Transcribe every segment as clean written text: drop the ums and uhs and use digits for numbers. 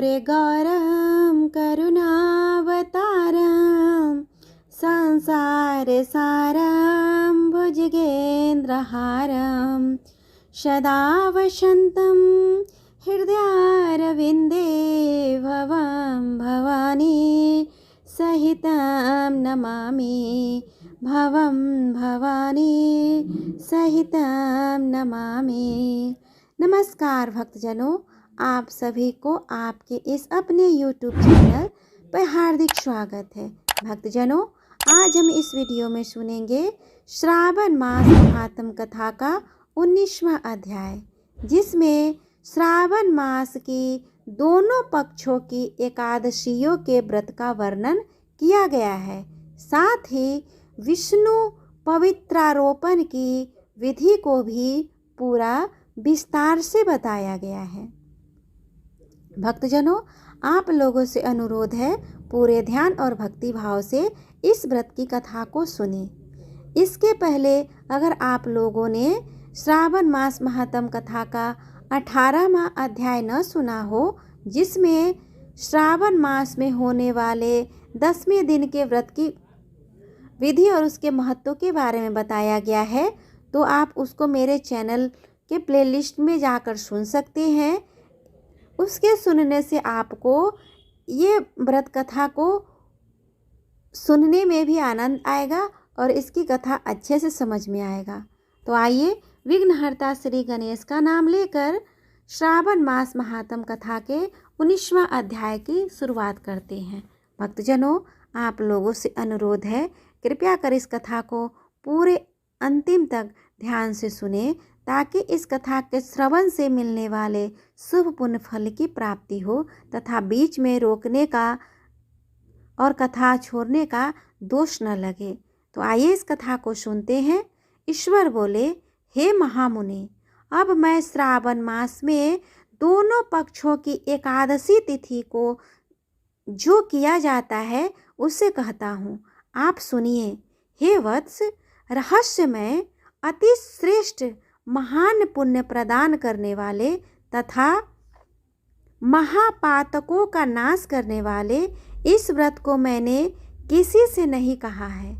कर्पूरगौरं करुणावतारं संसारसारं भुजगेन्द्रहारं सदा वसन्तं हृदयारविन्दे भवं भवानी सहितं नमामि भवं भवानी सहितं नमामि। नमस्कार भक्तजनों, आप सभी को आपके इस अपने YouTube चैनल पर हार्दिक स्वागत है। भक्तजनों, आज हम इस वीडियो में सुनेंगे श्रावण मास महात्म कथा का 19वां अध्याय, जिसमें श्रावण मास की दोनों पक्षों की एकादशियों के व्रत का वर्णन किया गया है। साथ ही विष्णु पवित्रारोपण की विधि को भी पूरा विस्तार से बताया गया है। भक्तजनों, आप लोगों से अनुरोध है, पूरे ध्यान और भक्ति भाव से इस व्रत की कथा को सुने। इसके पहले अगर आप लोगों ने श्रावण मास महात्म कथा का 18वां अध्याय न सुना हो, जिसमें श्रावण मास में होने वाले 10वें दिन के व्रत की विधि और उसके महत्व के बारे में बताया गया है, तो आप उसको मेरे चैनल के प्लेलिस्ट में जाकर सुन सकते हैं। उसके सुनने से आपको ये व्रत कथा को सुनने में भी आनंद आएगा और इसकी कथा अच्छे से समझ में आएगा। तो आइए विघ्नहर्ता श्री गणेश का नाम लेकर श्रावण मास महात्म कथा के 19वां अध्याय की शुरुआत करते हैं। भक्तजनों, आप लोगों से अनुरोध है, कृपया कर इस कथा को पूरे अंतिम तक ध्यान से सुने, ताकि इस कथा के श्रवण से मिलने वाले शुभ पुण्य फल की प्राप्ति हो तथा बीच में रोकने का और कथा छोड़ने का दोष न लगे। तो आइए इस कथा को सुनते हैं। ईश्वर बोले, हे महामुनि, अब मैं श्रावण मास में दोनों पक्षों की एकादशी तिथि को जो किया जाता है उसे कहता हूँ, आप सुनिए। हे वत्स, रहस्यमय अति श्रेष्ठ महान पुण्य प्रदान करने वाले तथा महापातकों का नाश करने वाले इस व्रत को मैंने किसी से नहीं कहा है।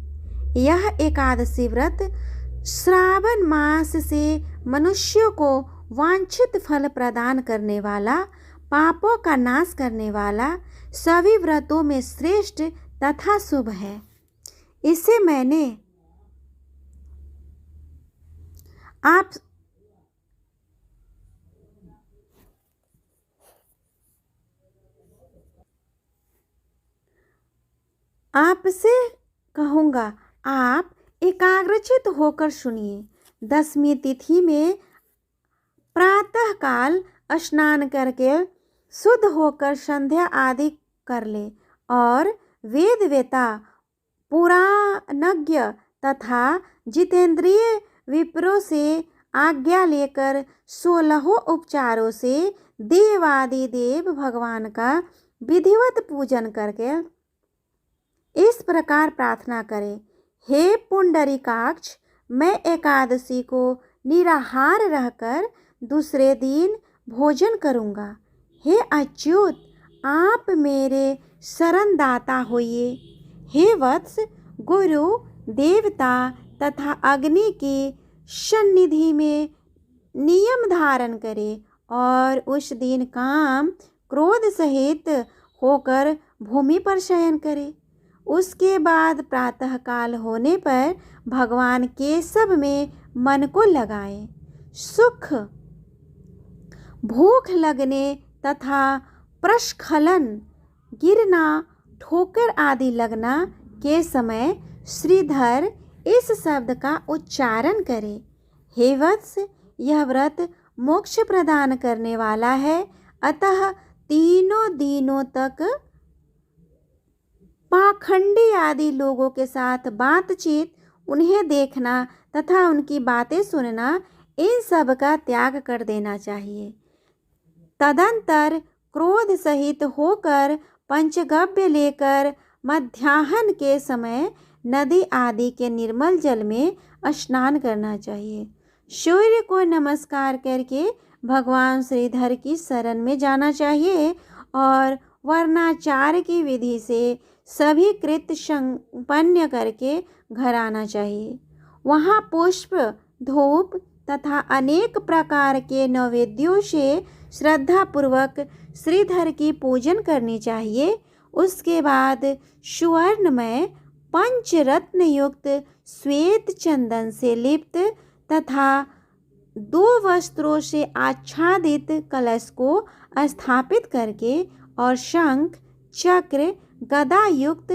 यह एकादशी व्रत श्रावण मास से मनुष्यों को वांछित फल प्रदान करने वाला, पापों का नाश करने वाला, सभी व्रतों में श्रेष्ठ तथा शुभ है। इसे मैंने आपसे कहूँगा, आप एकाग्रचित होकर सुनिए। 10वीं तिथि में प्रातःकाल स्नान करके शुद्ध होकर संध्या आदि कर ले और वेदवेता, पुराणज्ञ तथा जितेंद्रिय विप्रों से आज्ञा लेकर 16 उपचारों से देवादिदेव भगवान का विधिवत पूजन करके इस प्रकार प्रार्थना करें, हे पुंडरीकाक्ष, मैं एकादशी को निराहार रहकर दूसरे दिन भोजन करूँगा। हे अच्युत, आप मेरे शरणदाता होइए। हे वत्स, गुरु, देवता तथा अग्नि की सन्निधि में नियम धारण करे और उस दिन काम क्रोध सहित होकर भूमि पर शयन करे। उसके बाद प्रातःकाल होने पर भगवान केशव में मन को लगाए। सुख, भूख लगने तथा प्रस्खलन, गिरना, ठोकर आदि लगना के समय श्रीधर इस शब्द का उच्चारण करे। हे वत्स, यह व्रत मोक्ष प्रदान करने वाला है, अतः तीनों दिनों तक पाखंडी आदि लोगों के साथ बातचीत, उन्हें देखना तथा उनकी बातें सुनना, इन सब का त्याग कर देना चाहिए। तदंतर क्रोध सहित होकर पंचगव्य लेकर मध्याह्न के समय नदी आदि के निर्मल जल में स्नान करना चाहिए। सूर्य को नमस्कार करके भगवान श्रीधर की शरण में जाना चाहिए और वर्णाचार की विधि से सभी कृत्य संपन्न करके घर आना चाहिए। वहाँ पुष्प, धूप तथा अनेक प्रकार के नैवेद्यों से श्रद्धापूर्वक श्रीधर की पूजन करनी चाहिए। उसके बाद सुवर्णमय पंचरत्न युक्त श्वेत चंदन से लिप्त तथा 2 वस्त्रों से आच्छादित कलश को स्थापित करके और शंख, चक्र, गदा युक्त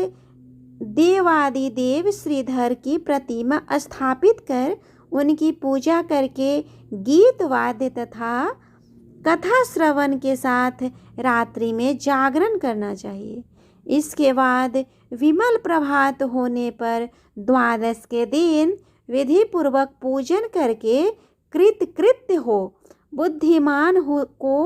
देवादिदेव श्रीधर की प्रतिमा स्थापित कर उनकी पूजा करके गीत वाद्य तथा कथा श्रवण के साथ रात्रि में जागरण करना चाहिए। इसके बाद विमल प्रभात होने पर द्वादश के दिन विधि पूर्वक पूजन करके कृतकृत्य हो। बुद्धिमान हो को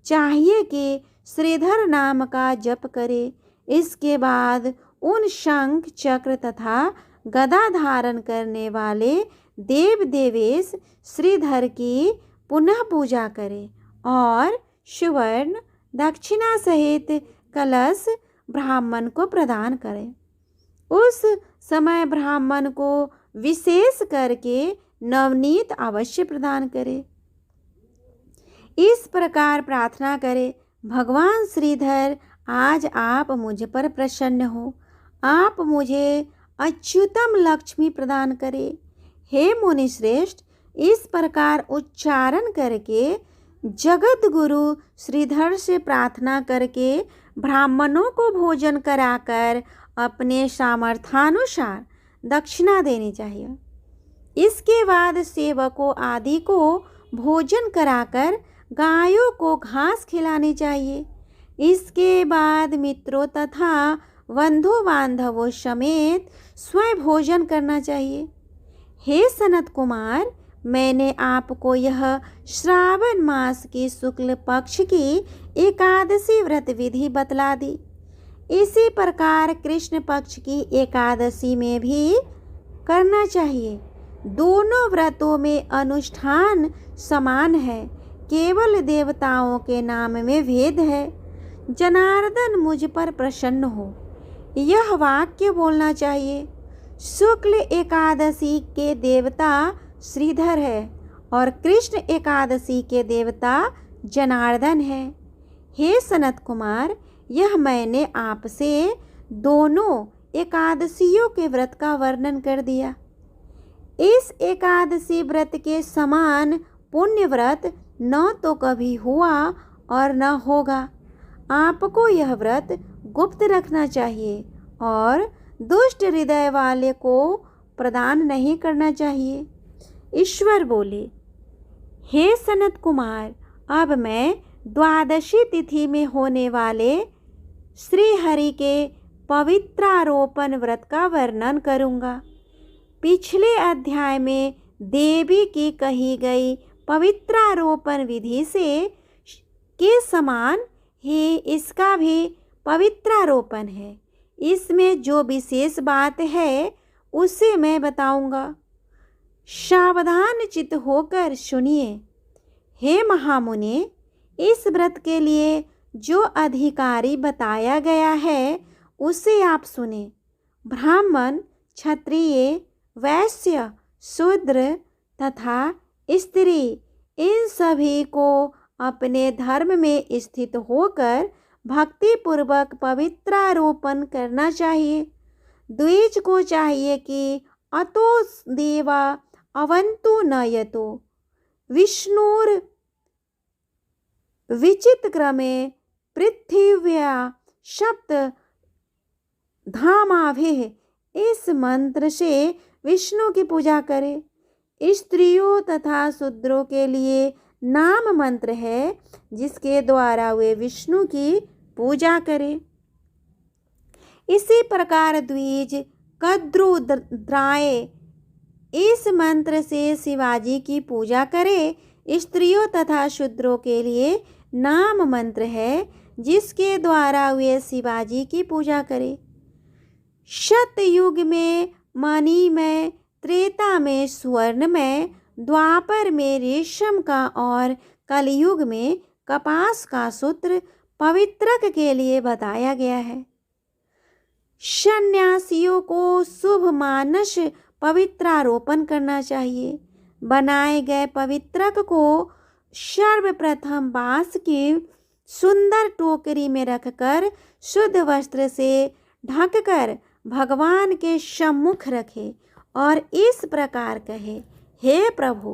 चाहिए कि श्रीधर नाम का जप करे। इसके बाद उन शंख, चक्र तथा गदा धारण करने वाले देव देवेश श्रीधर की पुनः पूजा करे और सुवर्ण दक्षिणा सहित कलश ब्राह्मण को प्रदान करे। उस समय ब्राह्मण को विशेष करके नवनीत अवश्य प्रदान करे। इस प्रकार प्रार्थना करे, भगवान श्रीधर आज आप मुझ पर प्रसन्न हो, आप मुझे अच्युतम लक्ष्मी प्रदान करे। हे मुनि श्रेष्ठ, इस प्रकार उच्चारण करके जगत गुरु श्रीधर से प्रार्थना करके ब्राह्मणों को भोजन कराकर अपने सामर्थ्यानुसार दक्षिणा देनी चाहिए। इसके बाद सेवकों आदि को भोजन कराकर गायों को घास खिलानी चाहिए। इसके बाद मित्रों तथा बंधु बांधवों समेत स्वयं भोजन करना चाहिए। हे सनत कुमार, मैंने आपको यह श्रावण मास की शुक्ल पक्ष की एकादशी व्रत विधि बतला दी। इसी प्रकार कृष्ण पक्ष की एकादशी में भी करना चाहिए। दोनों व्रतों में अनुष्ठान समान है, केवल देवताओं के नाम में भेद है। जनार्दन मुझ पर प्रसन्न हो, यह वाक्य बोलना चाहिए। शुक्ल एकादशी के देवता श्रीधर है और कृष्ण एकादशी के देवता जनार्दन है। हे सनत कुमार, यह मैंने आपसे दोनों एकादशियों के व्रत का वर्णन कर दिया। इस एकादशी व्रत के समान पुण्य व्रत न तो कभी हुआ और न होगा। आपको यह व्रत गुप्त रखना चाहिए और दुष्ट हृदय वाले को प्रदान नहीं करना चाहिए। ईश्वर बोले, हे सनत कुमार, अब मैं द्वादशी तिथि में होने वाले श्री हरि के पवित्रारोपण व्रत का वर्णन करूँगा। पिछले अध्याय में देवी की कही गई पवित्रारोपण विधि से के समान ही इसका भी पवित्रारोपण है। इसमें जो विशेष बात है उसे मैं बताऊंगा। सावधान चित्त होकर सुनिए। हे महामुनि, इस व्रत के लिए जो अधिकारी बताया गया है उसे आप सुने। ब्राह्मण, क्षत्रिय, वैश्य, शूद्र तथा स्त्री, इन सभी को अपने धर्म में स्थित होकर भक्ति पूर्वक पवित्रारोपण करना चाहिए। द्विज को चाहिए कि अतो देवा अवंतु न यतो विष्णुर विचित क्रमे पृथिव्या सप्त धामाभिः, इस मंत्र से विष्णु की पूजा करे। स्त्रियों तथा शूद्रों के लिए नाम मंत्र है जिसके द्वारा वे विष्णु की पूजा करें। इसी प्रकार द्विज, कद्रुद्राय, इस मंत्र से शिवाजी की पूजा करे। स्त्रियों तथा शूद्रों के लिए नाम मंत्र है जिसके द्वारा वे शिवाजी की पूजा करें। सतयुग में मणि में, त्रेता में स्वर्ण में, द्वापर में रेशम का और कलयुग में कपास का सूत्र पवित्रक के लिए बताया गया है। सन्यासियों को शुभ मानस पवित्रारोपण करना चाहिए। बनाए गए पवित्रक को सर्वप्रथम बांस की सुंदर टोकरी में रखकर शुद्ध वस्त्र से ढककर भगवान के सम्मुख रखे और इस प्रकार कहे, हे प्रभु,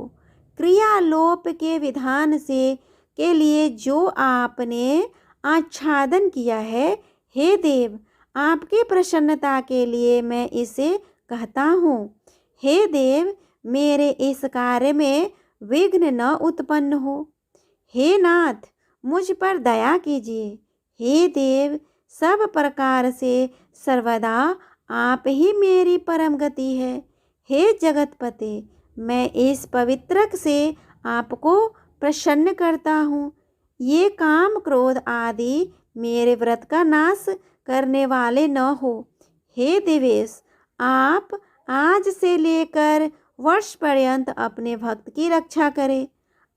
क्रियालोप के विधान से के लिए जो आपने आच्छादन किया है, हे देव, आपकी प्रसन्नता के लिए मैं इसे कहता हूँ। हे देव, मेरे इस कार्य में विघ्न न उत्पन्न हो। हे नाथ, मुझ पर दया कीजिए। हे देव, सब प्रकार से सर्वदा आप ही मेरी परम गति है। हे जगतपते, मैं इस पवित्रक से आपको प्रसन्न करता हूँ। ये काम क्रोध आदि मेरे व्रत का नाश करने वाले न हो। हे देवेश, आप आज से लेकर वर्ष पर्यंत अपने भक्त की रक्षा करें।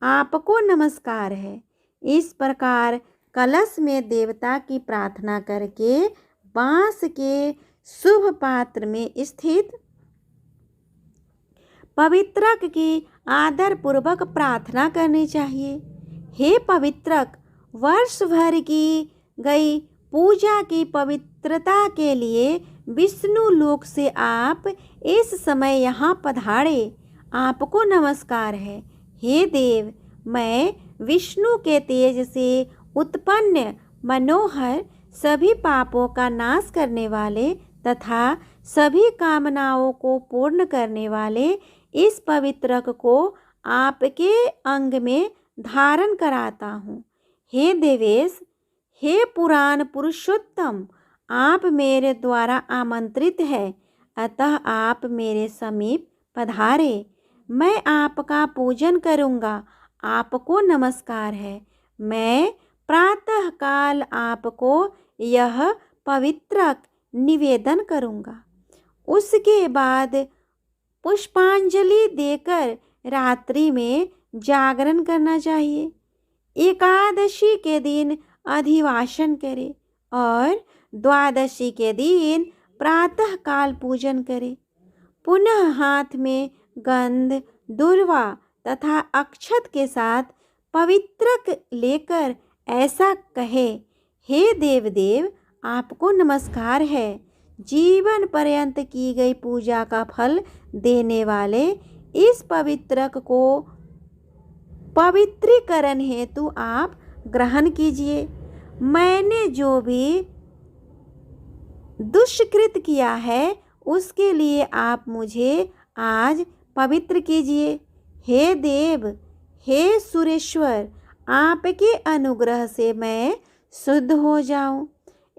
आपको नमस्कार है। इस प्रकार कलश में देवता की प्रार्थना करके बांस के शुभ पात्र में स्थित पवित्रक की आदर पूर्वक प्रार्थना करनी चाहिए। हे पवित्रक, वर्ष भर की गई पूजा की पवित्रता के लिए विष्णु लोक से आप इस समय यहाँ पधारे। आपको नमस्कार है। हे देव, मैं विष्णु के तेज से उत्पन्न मनोहर सभी पापों का नाश करने वाले तथा सभी कामनाओं को पूर्ण करने वाले इस पवित्रक को आपके अंग में धारण कराता हूँ। हे देवेश, हे पुराण पुरुषोत्तम, आप मेरे द्वारा आमंत्रित है, अतः आप मेरे समीप पधारे। मैं आपका पूजन करूँगा। आपको नमस्कार है। मैं प्रातःकाल आपको यह पवित्रक निवेदन करूँगा। उसके बाद पुष्पांजलि देकर रात्रि में जागरण करना चाहिए। एकादशी के दिन अधिवासन करें और द्वादशी के दिन प्रातःकाल पूजन करें। पुनः हाथ में गंध, दूर्वा तथा अक्षत के साथ पवित्रक लेकर ऐसा कहे, हे देवदेव, आपको नमस्कार है। जीवन पर्यंत की गई पूजा का फल देने वाले इस पवित्रक को पवित्रीकरण हेतु आप ग्रहण कीजिए। मैंने जो भी दुष्कृत किया है उसके लिए आप मुझे आज पवित्र कीजिए। हे देव, हे सुरेश्वर, आपके अनुग्रह से मैं शुद्ध हो जाऊं।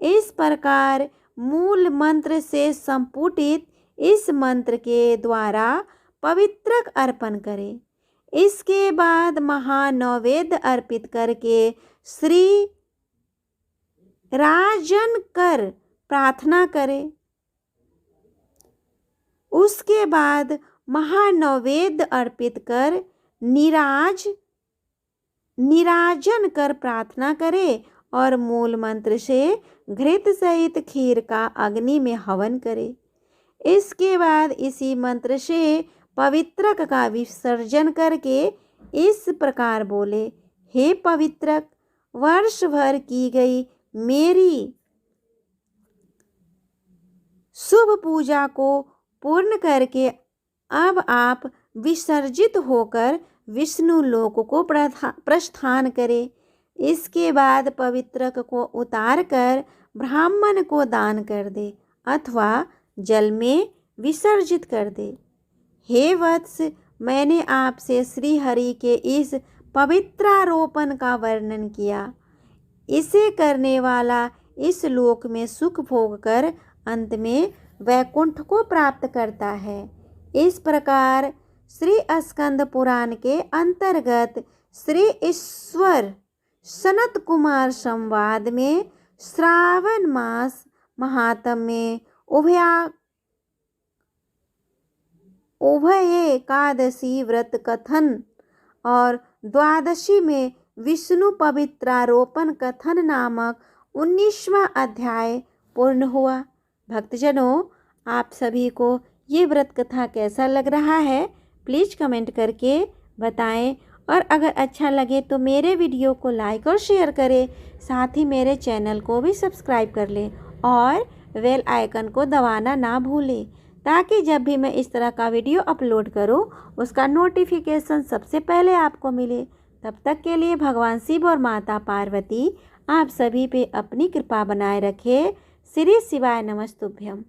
इस प्रकार मूल मंत्र से संपुटित इस मंत्र के द्वारा पवित्रक अर्पण करें। इसके बाद महानैवेद्य अर्पित करके श्री राजन कर प्रार्थना करें। उसके बाद महानैवेद्य अर्पित कर निराजन कर प्रार्थना करें और मूल मंत्र से घृत सहित खीर का अग्नि में हवन करें। इसके बाद इसी मंत्र से पवित्रक का विसर्जन करके इस प्रकार बोले, हे पवित्रक, वर्ष भर की गई मेरी शुभ पूजा को पूर्ण करके अब आप विसर्जित होकर विष्णु लोक को प्रस्थान करें। इसके बाद पवित्रक को उतार कर ब्राह्मण को दान कर दे अथवा जल में विसर्जित कर दे। हे वत्स, मैंने आपसे श्री हरि के इस पवित्रारोपण का वर्णन किया। इसे करने वाला इस लोक में सुख भोग कर अंत में वैकुंठ को प्राप्त करता है। इस प्रकार श्री स्कंद पुराण के अंतर्गत श्री ईश्वर सनत कुमार संवाद में श्रावण मास महात्म्य में उभय एकादशी व्रत कथन और द्वादशी में विष्णु पवित्रारोपण कथन नामक 19वां अध्याय पूर्ण हुआ। भक्तजनों, आप सभी को ये व्रत कथा कैसा लग रहा है, प्लीज़ कमेंट करके बताएं। और अगर अच्छा लगे तो मेरे वीडियो को लाइक और शेयर करें। साथ ही मेरे चैनल को भी सब्सक्राइब कर लें और बेल आइकन को दबाना ना भूलें, ताकि जब भी मैं इस तरह का वीडियो अपलोड करूं उसका नोटिफिकेशन सबसे पहले आपको मिले। तब तक के लिए भगवान शिव और माता पार्वती आप सभी पे अपनी कृपा बनाए रखे। श्री शिवाय नमस्तुभ्यम।